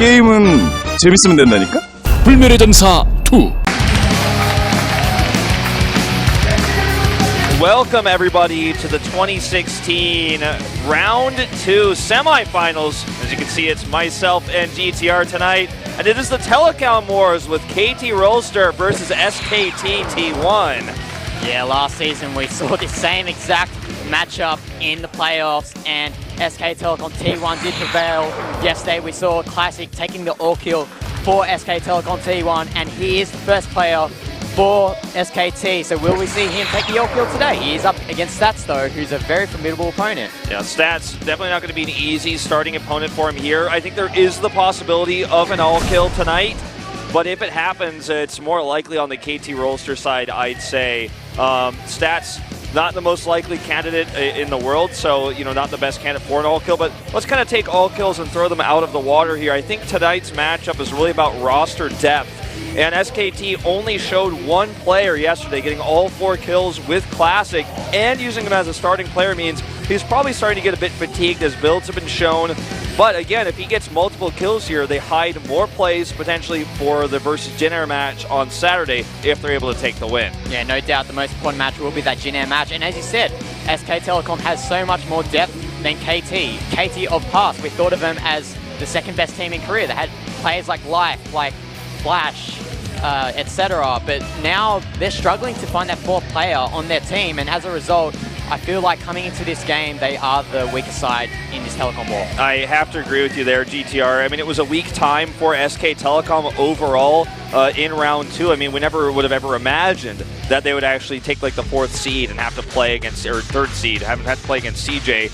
게임은 재밌으면 된다니까? 불멸의 전사 2. Welcome everybody to the 2016 Round 2 semifinals. As you can see, it's myself and GTR tonight. And it is the Telecom Wars with KT Rolster versus SKT T1. Yeah, last season we saw the same exact matchup in the playoffs, and SK Telecom T1 did prevail. Yesterday we saw Classic taking the all kill for SK Telecom T1, and he is the first player for SKT. So will we see him take the all kill today? He is up against Stats though, who's a very formidable opponent. Yeah, Stats definitely not going to be an easy starting opponent for him here. I think there is the possibility of an all kill tonight, but if it happens, it's more likely on the KT Rolster side, I'd say. Stats, not the most likely candidate in the world, so, you know, not the best candidate for an all kill, but let's kind of take all kills and throw them out of the water here. I think tonight's matchup is really about roster depth, and SKT only showed one player yesterday getting all 4 kills with Classic, and using him as a starting player means he's probably starting to get a bit fatigued as builds have been shown. But again, if he gets multiple kills here, they hide more plays potentially for the versus Jin Air match on Saturday if they're able to take the win. Yeah, no doubt the most important match will be that Jin Air match. And as you said, SK Telecom has so much more depth than KT. KT of past, we thought of them as the second best team in Korea. They had players like Life, like Flash, etc. But now they're struggling to find that 4th player on their team, and as a result, I feel like coming into this game, they are the weaker side in this Telecom war. I have to agree with you there, GTR. I mean, it was a weak time for SK Telecom overall in round 2. I mean, we never would have ever imagined that they would actually take like the 4th seed and have to play against, or 3rd seed, have to play against CJ,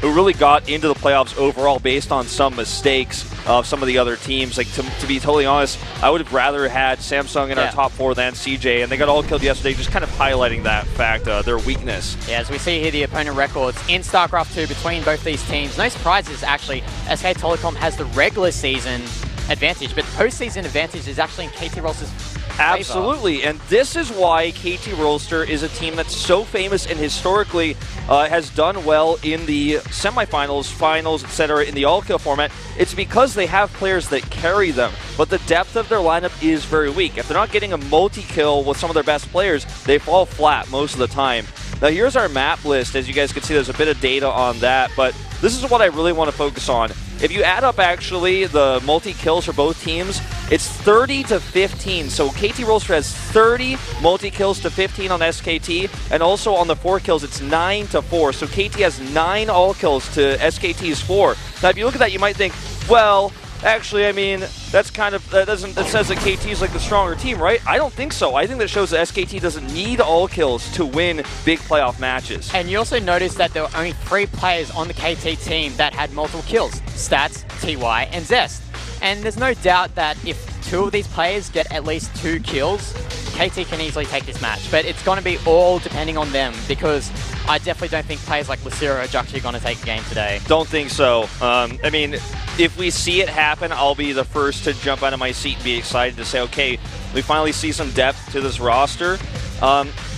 who really got into the playoffs overall based on some mistakes of some of the other teams. Like, to be totally honest, I would have rather had Samsung in our top 4 than CJ, and they got all killed yesterday, just kind of highlighting that fact, their weakness. Yeah, as we see here, the opponent records in Starcraft 2 between both these teams. No surprises, actually. SK Telecom has the regular season advantage, but postseason advantage is actually in KT Rolster's favor. Absolutely, and this is why KT Rolster is a team that's so famous and historically has done well in the semifinals, finals, etc. in the all-kill format. It's because they have players that carry them, but the depth of their lineup is very weak. If they're not getting a multi-kill with some of their best players, they fall flat most of the time. Now here's our map list. As you guys can see, there's a bit of data on that, but this is what I really want to focus on. If you add up actually the multi-kills for both teams, it's 30 to 15. So KT Rolster has 30 multi-kills to 15 on SKT, and also on the 4 kills, it's 9 to 4. So KT has 9 all-kills to SKT's 4. Now if you look at that, you might think, well, actually, I mean, that's kind of, that says that KT is like the stronger team, right? I don't think so. I think that shows that SKT doesn't need all kills to win big playoff matches. And you also notice that there were only 3 players on the KT team that had multiple kills. Stats, TY, and Zest. And there's no doubt that if 2 of these players get at least 2 kills, KT can easily take this match. But it's going to be all depending on them, because I definitely don't think players like Lucira are actually going to take the game today. Don't think so. I mean, if we see it happen, I'll be the first to jump out of my seat and be excited to say, okay, we finally see some depth to this roster.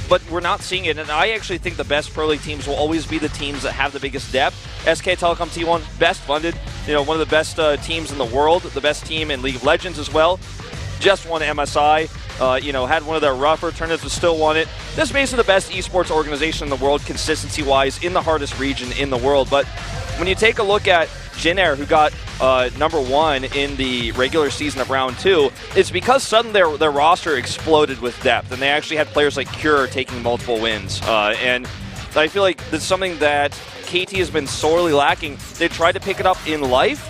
But we're not seeing it, and I actually think the best Pro League teams will always be the teams that have the biggest depth. SK Telecom T1, best funded, you know, one of the best teams in the world, the best team in League of Legends as well. Just won MSI, you know, had one of their rougher tournaments, but still won it. This is basically the best esports organization in the world, consistency-wise, in the hardest region in the world. But when you take a look at Jin Air, who got #1 in the regular season of round 2, it's because suddenly their roster exploded with depth, and they actually had players like Cure taking multiple wins. And I feel like that's something that KT has been sorely lacking. They tried to pick it up in Life,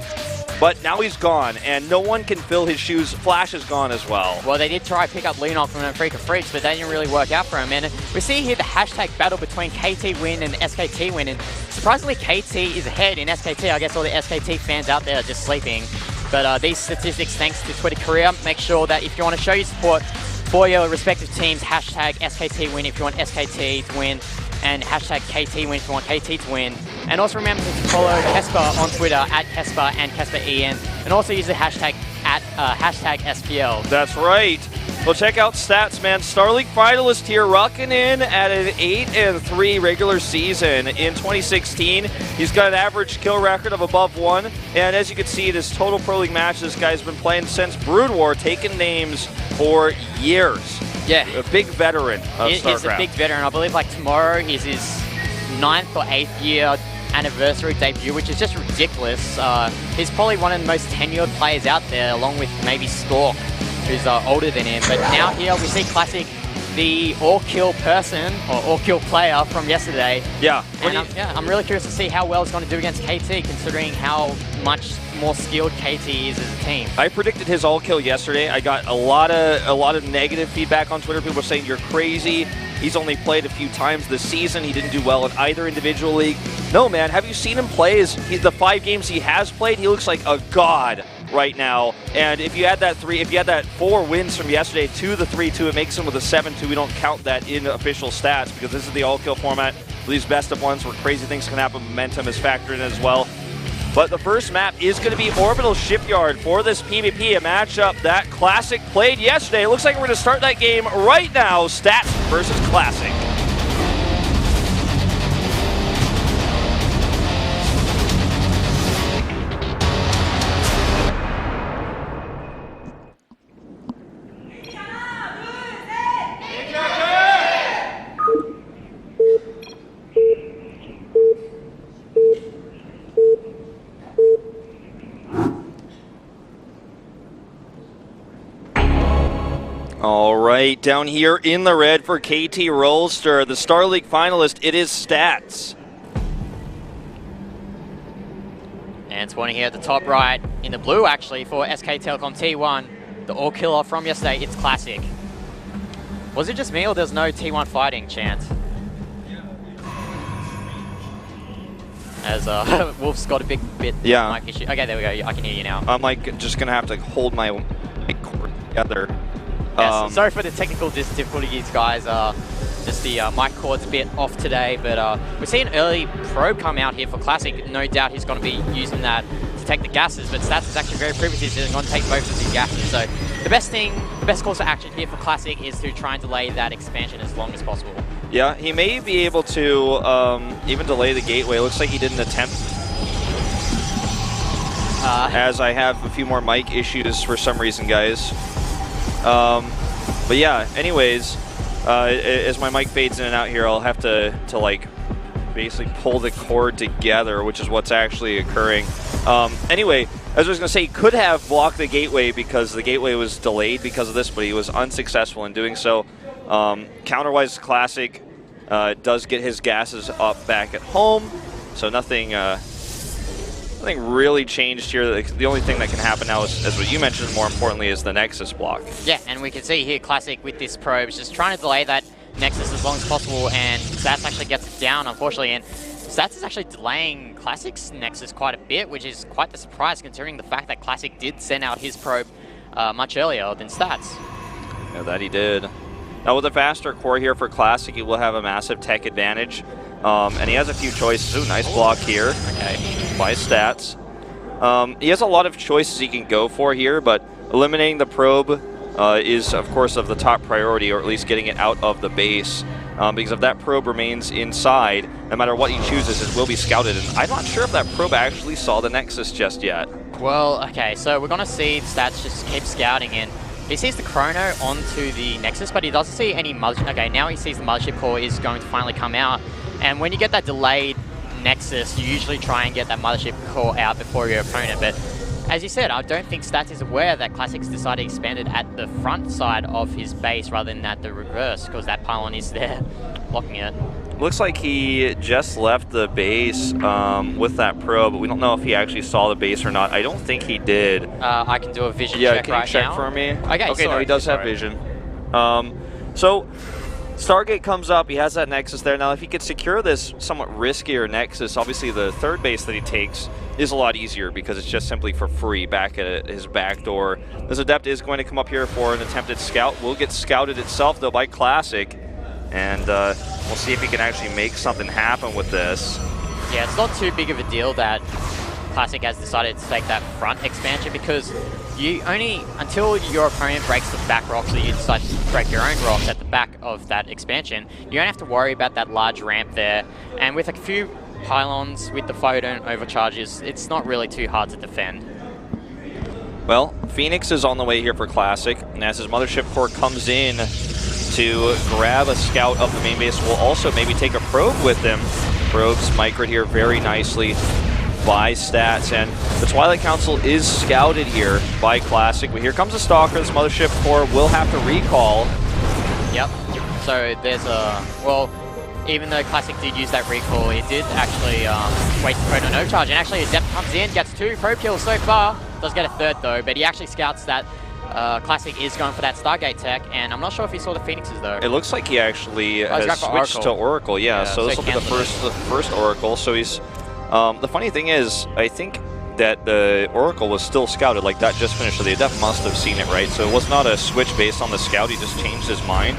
but now he's gone, and no one can fill his shoes. Flash is gone as well. Well, they did try to pick up Leonov from a Freak of Freaks, but that didn't really work out for him. And we see here the hashtag battle between KT Win and SKT Win, and surprisingly KT is ahead in SKT. I guess all the SKT fans out there are just sleeping. But these statistics, thanks to Twitter Korea, make sure that if you want to show your support for your respective teams, hashtag SKT Win if you want SKT to win, and hashtag KT Win if you want KT to win. And also remember to follow Kesper on Twitter at Kesper and KesperEN, and also use the hashtag at hashtag SPL. That's right. Well, check out stats, man. Star League finalist here, rocking in at an 8-3 regular season. In 2016, he's got an average kill record of above 1. And as you can see, this total Pro League match this guy's been playing since Brood War, taking names for years. Yeah. A big veteran of StarCraft. He's a big veteran. I believe like tomorrow is his 9th or 8th year anniversary debut, which is just ridiculous. He's probably one of the most tenured players out there, along with maybe Stork, who's older than him. But now here we see Classic, the all-kill person, or all-kill player from yesterday. Yeah. And I'm really curious to see how well it's going to do against KT, considering how much more skilled KT is as a team. I predicted his all-kill yesterday. I got a lot of negative feedback on Twitter. People were saying, you're crazy. He's only played a few times this season. He didn't do well in either individual league. No, man. Have you seen him play? The 5 games he has played, he looks like a god right now. And if you add that 4 wins from yesterday to the 3-2, it makes him with a 7-2. We don't count that in official stats because this is the all-kill format. These best of ones where crazy things can happen. Momentum is factored in as well. But the first map is going to be Orbital Shipyard for this PvP, a matchup that Classic played yesterday. It looks like we're going to start that game right now. Stats versus Classic. All right, down here in the red for KT Rolster, the Star League finalist, it is Stats. And spawning here at the top right, in the blue actually, for SK Telecom T1, the all-killer from yesterday, it's Classic. Was it just me or there's no T1 fighting chant? As Wolf's got a big bit of mic issue. Okay, there we go, I can hear you now. I'm like just gonna have to hold my cord together. Yes, sorry for the technical difficulties, guys. Just the mic cord's a bit off today, but we see an early probe come out here for Classic. No doubt he's going to be using that to take the gases, but Stats is actually very primitive. He's going to take both of these gases. So the best course of action here for Classic is to try and delay that expansion as long as possible. Yeah, he may be able to even delay the gateway. It looks like he didn't attempt. As I have a few more mic issues for some reason, guys. But yeah, anyways, as my mic fades in and out here, I'll have to like basically pull the cord together, which is what's actually occurring. Anyway, as I was going to say, he could have blocked the gateway because the gateway was delayed because of this, but he was unsuccessful in doing so. Counterwise, Classic does get his gases up back at home, so nothing really changed here. The only thing that can happen now is, as what you mentioned, more importantly, is the Nexus block. Yeah, and we can see here Classic with this probe is just trying to delay that Nexus as long as possible, and Stats actually gets it down, unfortunately, and Stats is actually delaying Classic's Nexus quite a bit, which is quite the surprise considering the fact that Classic did send out his probe much earlier than Stats. Yeah, that he did. Now with a faster core here for Classic, he will have a massive tech advantage. And he has a few choices. Ooh, nice block here. Okay, by Stats. He has a lot of choices he can go for here, but eliminating the probe is, of course, of the top priority, or at least getting it out of the base. Because if that probe remains inside, no matter what he chooses, it will be scouted. And I'm not sure if that probe actually saw the Nexus just yet. Well, okay, so we're going to see Stats just keep scouting in. He sees the Chrono onto the Nexus, but he doesn't see any mothership. Okay, now he sees the mothership core is going to finally come out. And when you get that delayed Nexus, you usually try and get that mothership core out before your opponent. But as you said, I don't think Stats is aware that Classic's decided to expand it at the front side of his base rather than at the reverse, because that pylon is there blocking it. Looks like he just left the base with that probe, but we don't know if he actually saw the base or not. I don't think he did. I can do a vision check right now. Yeah, can you check for me? Okay, no, he does have vision. So Stargate comes up, he has that Nexus there. Now, if he could secure this somewhat riskier Nexus, obviously the third base that he takes is a lot easier because it's just simply for free back at his back door. This Adept is going to come up here for an attempted scout. Will get scouted itself, though, by Classic. And we'll see if he can actually make something happen with this. Yeah, it's not too big of a deal that Classic has decided to take that front expansion, because you only, until your opponent breaks the back rocks or you decide to break your own rocks at the back of that expansion, you don't have to worry about that large ramp there. And with a few pylons with the photon overcharges, it's not really too hard to defend. Well, Phoenix is on the way here for Classic, and as his Mothership Core comes in to grab a scout of the main base, will also maybe take a probe with him. Probes microed here very nicely by Stats, and the Twilight Council is scouted here by Classic. But here comes a Stalker. This Mothership Core will have to recall. Yep. So there's a, well, even though Classic did use that recall, it did actually waste the photon overcharge, and actually Adept comes in, gets 2 probe kills so far. Does get a 3rd though, but he actually scouts that Classic is going for that Stargate tech, and I'm not sure if he saw the Phoenixes though. It looks like he actually has switched to Oracle, yeah, so this will be the first Oracle. So he's, the funny thing is, I think that the Oracle was still scouted, like that just finished, so the Adept must have seen it, right? So it was not a switch based on the scout, he just changed his mind.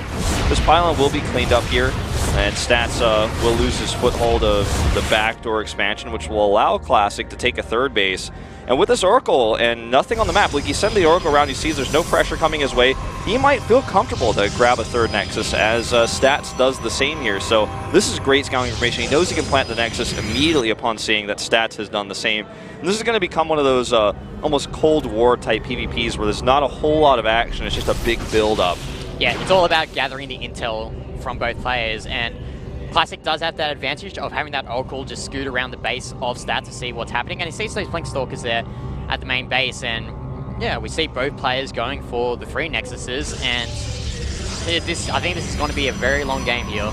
This pylon will be cleaned up here, and Stats will lose his foothold of the backdoor expansion, which will allow Classic to take a 3rd base. And with this Oracle and nothing on the map, like you send the Oracle around, he sees there's no pressure coming his way, he might feel comfortable to grab a 3rd Nexus, as Stats does the same here. So this is great scouting information. He knows he can plant the Nexus immediately upon seeing that Stats has done the same. And this is going to become one of those almost Cold War type PvPs where there's not a whole lot of action, it's just a big build-up. Yeah, it's all about gathering the intel from both players, and Classic does have that advantage of having that Oracle just scoot around the base of Stats to see what's happening, and he sees those Blink Stalkers there at the main base, and yeah, we see both players going for the 3 Nexuses, and I think this is going to be a very long game here.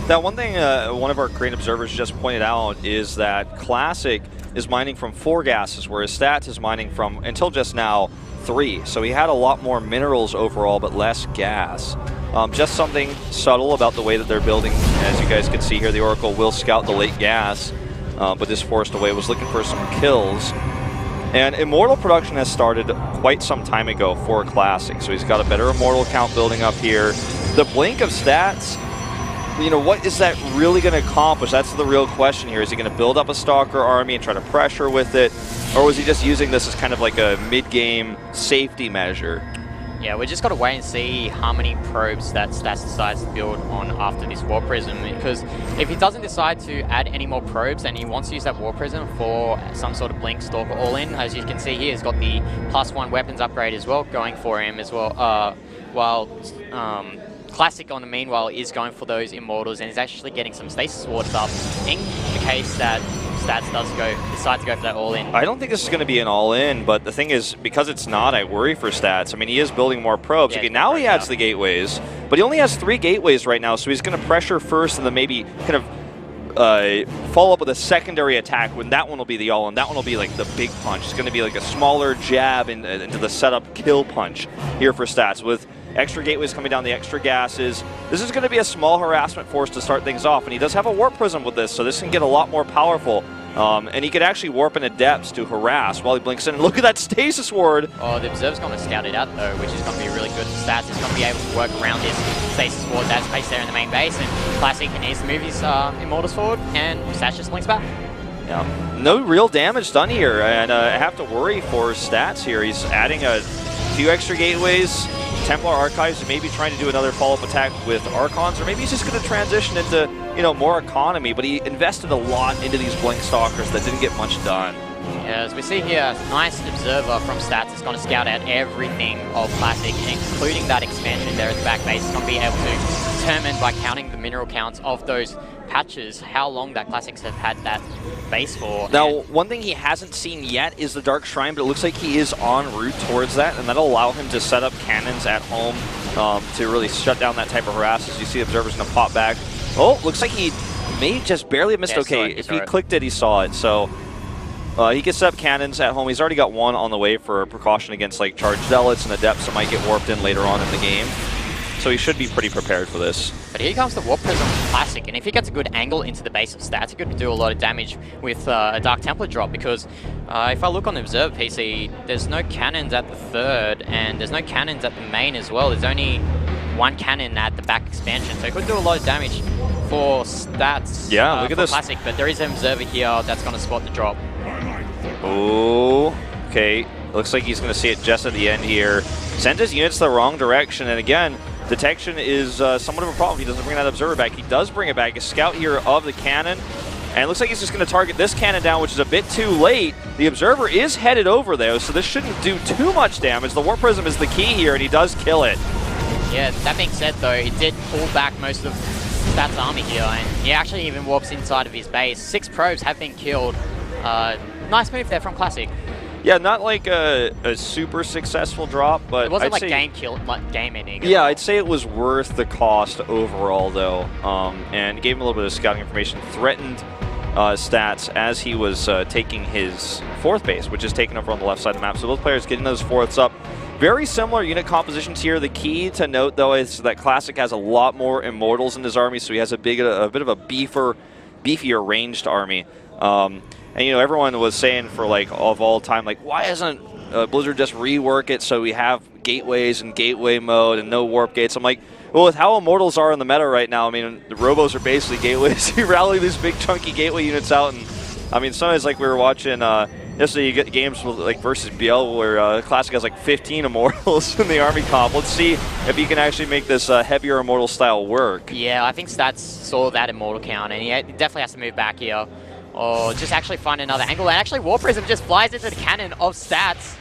Now, one thing one of our great observers just pointed out is that Classic is mining from 4 gases, whereas Stats is mining from, until just now, 3. So he had a lot more minerals overall, but less gas. Just something subtle about the way that they're building. As you guys can see here, the Oracle will scout the late gas, but this forced away, was looking for some kills. And Immortal production has started quite some time ago for Classic, so he's got a better Immortal count building up here. The blink of Stats, you know, what is that really going to accomplish? That's the real question here. Is he going to build up a Stalker army and try to pressure with it? Or was he just using this as kind of like a mid-game safety measure? Yeah, we just got to wait and see how many probes that Stats decides to build on after this War Prism, because if he doesn't decide to add any more probes and he wants to use that War Prism for some sort of Blink Stalker all-in, as you can see here, he's got the +1 weapons upgrade as well going for him as well, while Classic on the meanwhile is going for those Immortals, and he's actually getting some Stasis Warded up in the case that Stats does decide to go for that all-in. I don't think this is going to be an all-in, but the thing is, because it's not, I worry for Stats. I mean, he is building more probes. Yeah, okay, now he adds the gateways, but he only has 3 gateways right now, so he's going to pressure first and then maybe kind of follow up with a secondary attack when that one will be the all-in. That one will be like the big punch. It's going to be like a smaller jab into the setup kill punch here for Stats. With extra gateways coming down, the extra gases, this is going to be a small harassment force to start things off, and he does have a Warp Prism with this, so this can get a lot more powerful. And he could actually warp into depths to harass while he blinks in. And look at that Stasis Ward! Oh, the Observer's going to scout it out though, which is going to be really good for Stats. He's going to be able to work around this Stasis Ward that's placed there in the main base, and Classic needs to move his Immortals forward, and Stats just blinks back. Yeah, no real damage done here, and I have to worry for Stats here. He's adding a few extra gateways, Templar Archives, and maybe trying to do another follow-up attack with Archons, or maybe he's just going to transition into, you know, more economy, but he invested a lot into these Blink Stalkers that didn't get much done. Yeah, as we see here, nice Observer from Stats is going to scout out everything of Classic, including that expansion there at the back base. He's going to be able to determine by counting the mineral counts of those patches how long that Classics have had that base for. Now, one thing he hasn't seen yet is the Dark Shrine, but it looks like he is en route towards that, and that'll allow him to set up cannons at home to really shut down that type of harass. As you see, the Observer's going to pop back. Oh, looks like he may just barely have missed. Yeah, okay, if he clicked it, he saw it. So he can set up cannons at home. He's already got 1 on the way for precaution against like charged zealots and adepts that might get warped in later on in the game. So he should be pretty prepared for this. But here comes the Warp Prism Classic, and if he gets a good angle into the base of Stats, he could do a lot of damage with a Dark Templar drop, because if I look on the Observer PC, there's no cannons at the 3rd, and there's no cannons at the main as well. There's only 1 cannon at the back expansion, so he could do a lot of damage for Stats. Yeah, look at this. Classic, but there is an Observer here that's going to spot the drop. Oh, okay. Looks like he's going to see it just at the end here. Sends his units the wrong direction, and again, detection is somewhat of a problem. He doesn't bring that observer back. He does bring it back. A scout here of the cannon, and it looks like he's just going to target this cannon down, which is a bit too late. The observer is headed over, though, so this shouldn't do too much damage. The Warp Prism is the key here, and he does kill it. Yeah, that being said, though, he did pull back most of Stat's army here, and he actually even warps inside of his base. 6 probes have been killed. Nice move there from Classic. Yeah, not like a super successful drop, but it wasn't game ending. Yeah, I'd say it was worth the cost overall, though, and gave him a little bit of scouting information. Threatened stats as he was taking his 4th base, which is taken over on the left side of the map. So both players getting those 4ths up. Very similar unit compositions here. The key to note, though, is that Classic has a lot more Immortals in his army, so he has a bit of a beefier ranged army. And, you know, everyone was saying for, like, of all time, like, why doesn't Blizzard just rework it so we have gateways and gateway mode and no warp gates? I'm like, well, with how Immortals are in the meta right now, I mean, the Robos are basically gateways. You rally these big, chunky gateway units out, and, I mean, sometimes, like, we were watching, yesterday you get games with, like, versus BL where Classic has, like, 15 Immortals in the army comp. Let's see if he can actually make this heavier Immortal style work. Yeah, I think Stats saw that Immortal count, and he definitely has to move back here. Or just actually find another angle. And actually, Warp Prism just flies into the cannon of Stats.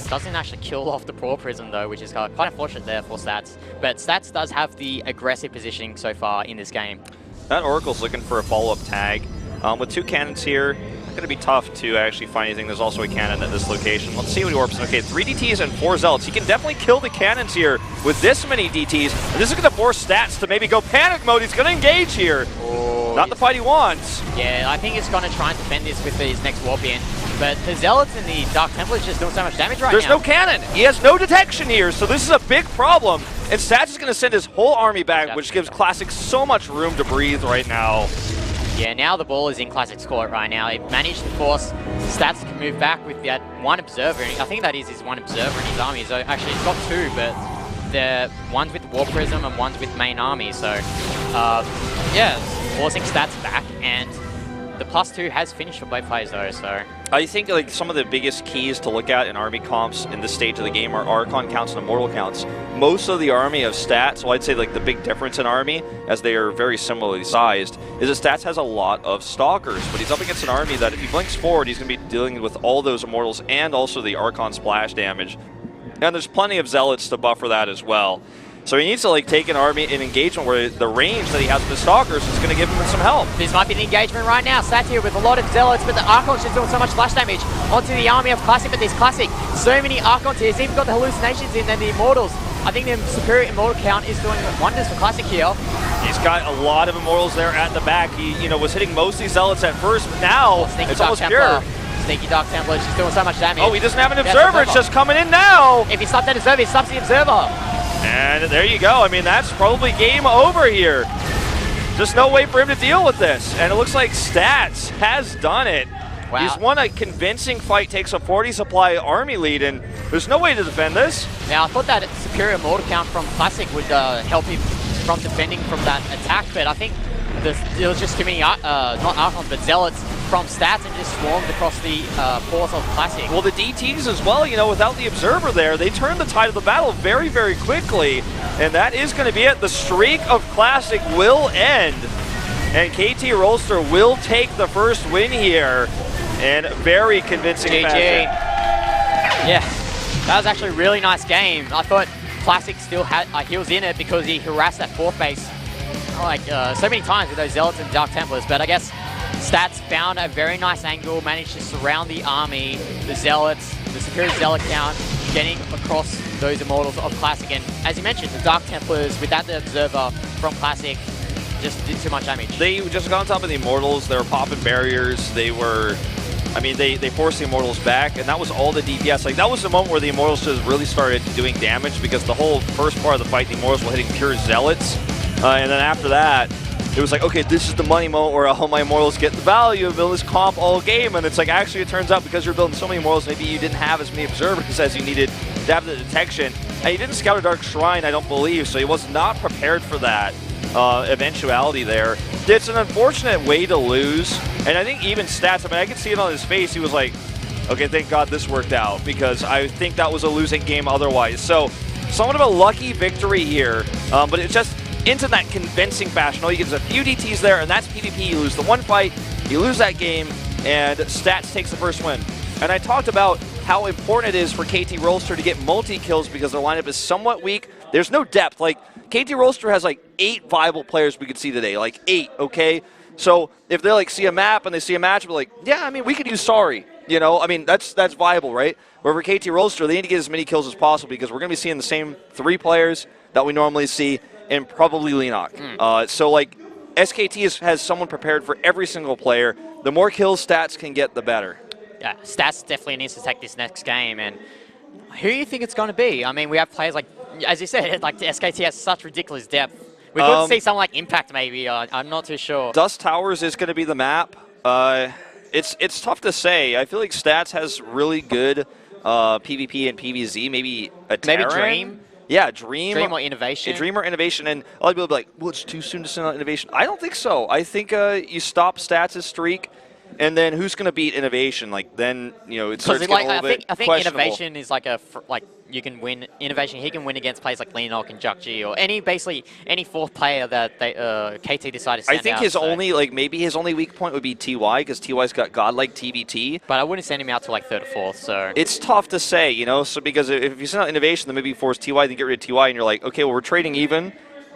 Doesn't actually kill off the Warp Prism, though, which is quite unfortunate there for Stats. But Stats does have the aggressive positioning so far in this game. That Oracle's looking for a follow-up tag. With 2 cannons here, it's going to be tough to actually find anything. There's also a cannon at this location. Let's see what he warps. Okay, 3 DTs and 4 Zealots. He can definitely kill the cannons here with this many DTs. And this is going to force Stats to maybe go panic mode. He's going to engage here. Oh, not the fight he wants. Yeah, I think he's going to try and defend this with his next warp in. But the Zealots and the Dark Templars just doing so much damage right now. There's no cannon. He has no detection here, so this is a big problem. And Stats is going to send his whole army back, which gives Classic so much room to breathe right now. Yeah, now the ball is in Classic's court right now. It managed to force Stats to move back with that 1 observer. I think that is his 1 observer in his army. So actually, he's got 2, but the one's with Warp Prism and one's with main army. So, yeah, forcing Stats back, and the +2 has finished for both players, though. So I think like some of the biggest keys to look at in army comps in this stage of the game are Archon counts and Immortal counts. Most of the army of Stats, well, I'd say like the big difference in army, as they are very similarly sized, is that Stats has a lot of Stalkers, but he's up against an army that if he blinks forward, he's going to be dealing with all those Immortals and also the Archon splash damage. And there's plenty of Zealots to buffer that as well. So he needs to like take an army in engagement where the range that he has with the Stalkers is going to give him some help. This might be the engagement right now. Sat here with a lot of Zealots, but the Archon's just doing so much splash damage onto the army of Classic. But this Classic, so many Archons here. He's even got the hallucinations in and the Immortals. I think the superior Immortal count is doing wonders for Classic here. He's got a lot of Immortals there at the back. He, you know, was hitting mostly Zealots at first, but now it's almost pure. Sneaky Dark Templar is just doing so much damage. Oh, he doesn't have an observer. It's just coming in now. If he stopped that observer, he stops the observer. And there you go. I mean, that's probably game over here. Just no way for him to deal with this. And it looks like Stats has done it. Wow. He's won a convincing fight, takes a 40 supply army lead, and there's no way to defend this. Now, I thought that superior mortar count from Classic would help him from defending from that attack, but I think there was just too many, not Archons, but Zealots from Stats and just swarmed across the force of Classic. Well, the DTs as well, you know, without the Observer there, they turned the tide of the battle very, very quickly. And that is going to be it. The streak of Classic will end. And KT Rolster will take the first win here in very convincing fashion. Yeah, that was actually a really nice game. I thought Classic still had, he was in it because he harassed that fourth base like so many times with those Zealots and Dark Templars, but I guess Stats found a very nice angle, managed to surround the army, the Zealots, the superior Zealot count, getting across those Immortals of Classic. And as you mentioned, the Dark Templars, without the Observer from Classic, just did too much damage. They just got on top of the Immortals, they were popping barriers, they were, I mean, they forced the Immortals back, and that was all the DPS. Like, that was the moment where the Immortals just really started doing damage, because the whole first part of the fight, the Immortals were hitting pure Zealots. And then after that, it was like, okay, this is the money moment where all my Immortals get the value of building this comp all game. And it's like, actually, it turns out because you're building so many Immortals, maybe you didn't have as many Observers as you needed to have the detection. And he didn't scout a Dark Shrine, I don't believe, so he was not prepared for that eventuality there. It's an unfortunate way to lose. And I think even Stats, I mean, I could see it on his face. He was like, Okay, thank God this worked out because I think that was a losing game otherwise. So, somewhat of a lucky victory here, but it's just into that convincing fashion. All you get is a few DTs there, and that's PvP. You lose the one fight, you lose that game, and Stats takes the first win. And I talked about how important it is for KT Rolster to get multi-kills because their lineup is somewhat weak. There's no depth. Like, KT Rolster has like 8 viable players we could see today. Like 8, okay? So if they like see a map and they see a match, we're like, yeah, I mean, we could use Sorry. You know, I mean, that's viable, right? But for KT Rolster, they need to get as many kills as possible because we're going to be seeing the same 3 players that we normally see and probably Leenock. So, like, SKT has someone prepared for every single player. The more kills Stats can get, the better. Yeah, Stats definitely needs to take this next game. And who do you think it's going to be? I mean, we have players like, as you said, like the SKT has such ridiculous depth. We could see someone like Impact maybe. I'm not too sure. Dust Towers is going to be the map. It's tough to say. I feel like Stats has really good PvP and PvZ. Maybe a Terran? Maybe Dream? Yeah, Dream. Dream or Innovation. Dream or Innovation. And a lot of people will be like, well, it's too soon to send out Innovation. I don't think so. I think you stop Stats' streak, and then who's going to beat Innovation? Like, then, you know, it starts getting a little bit I think questionable. Innovation is like you can win Innovation. He can win against players like Leenock and Jukji or basically any fourth player that KT decided to send I think out, his only, like, maybe his only weak point would be TY because TY's got godlike TVT. But I wouldn't send him out to like 3rd or 4th, so. It's tough to say, you know, so because if you send out Innovation, then maybe you force TY, then get rid of TY, and you're like, okay, well, we're trading even,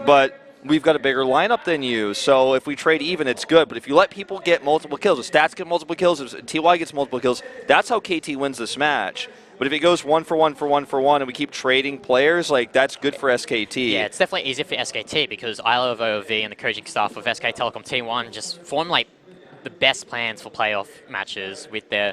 but we've got a bigger lineup than you, so if we trade even, it's good. But if you let people get multiple kills, if Stats get multiple kills, if TY gets multiple kills, that's how KT wins this match. But if it goes 1 for 1 for 1 for 1 and we keep trading players, like, that's good for SKT. Yeah, it's definitely easier for SKT because I Love OV and the coaching staff of SK Telecom T1 just form like the best plans for playoff matches with their